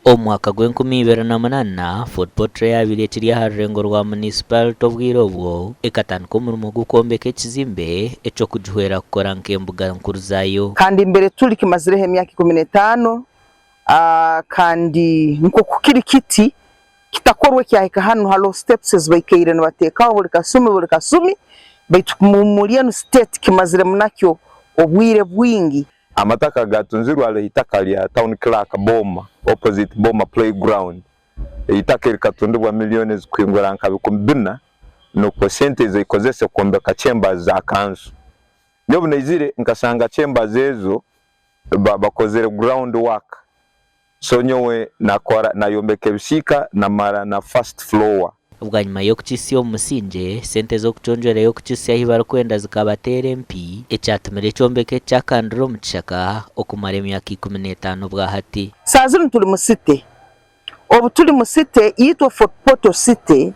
Omwaka gw'2008 Ford Portrait yabiretire aha rurengo rwa municipality obwire obwo ekatandika omurimo gw'okwombeka ekizimbe eky'okugihwera kukora nk'embuga nkuru zaayo kandi imbere turi kimazireho emyaka 15 kandi nko kukiri kiti kitakorwe kyahika hano halo steps zibaikeire nibatekaho buri kasumi baitu muri eno state kimazire munakyo obwire bwingi. Amataka gatunzirwa ale itaka lya town clerk Boma opposite Boma playground itaka likatundibwa milioni zikwingura nkabikumbina no percentage ikozese kwombeka chambers za kanzu nyobu nezire nkasanga chambers ezo bakozere ground work so nyowe nakora nayombeka bishika na mara na first floor. Ubwanyuma yo kukisi omusinje sente zo kuconjora yo kukisi ahibara kwenda zikabatera MP ecyatumire cyombeke cyakandiro mu kishaka okumara emyaka 15 bwa hati. Sazino tuli mu city obu tuli mu city yitwa Fort Portal city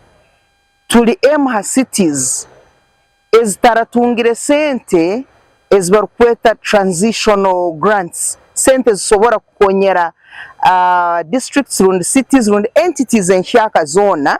tuli emha cities ezitaratungire sente ezibarukweta transitional grants sente zisobora kukonyera districts rundi cities rundi entities enshaka zona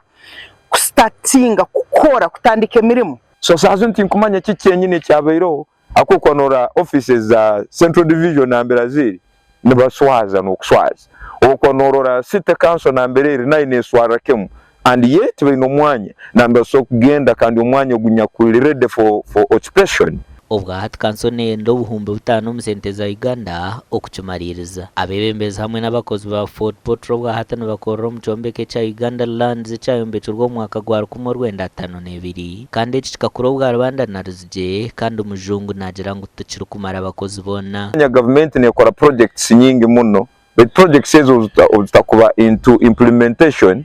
kustatinga kukora kutandika emirimo. So sazino tinkumanya kicyenyine cyabayiro akokonora offices za Central Division na Brazil nibaswaza no kuswaza okonorora city council na mbere nine swara kemu and yet bino mwanya namba so kugenda kandi umwanya ogunyakurire ready for occupation. Obwa hati kansone ndo buhumbe butano musente za Uganda okucumaririza abebembeza hamwe n'abakozi ba Ford Portrait bwa hati n'abakoro mu cyombeke cya Uganda Lands cyayombecurwa mu mwaka gwa 2052 kandi iki kikakuro bwa Rwanda narizije kandi umujungu nagira ngo tukiri kumara abakozi bona. Government nekora projects nyingi muno but projects ezo zitakuba into implementation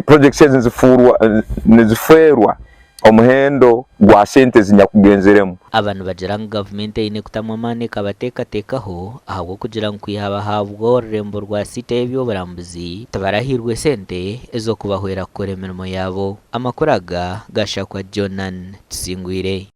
projects ezo nizifurwa omuhendo gwa sente zinyakugenzeremo abantu bagira ngo government ine kutamwa mane kabatekatekaho ahubwo kugira ngo kwihabahabwo rembo rwa site y'ebyo burambuzi tabarahirwe sente ezo kubahwera kure mirimo yabo. Amakuraga gashakwa Jonan Tsingwire.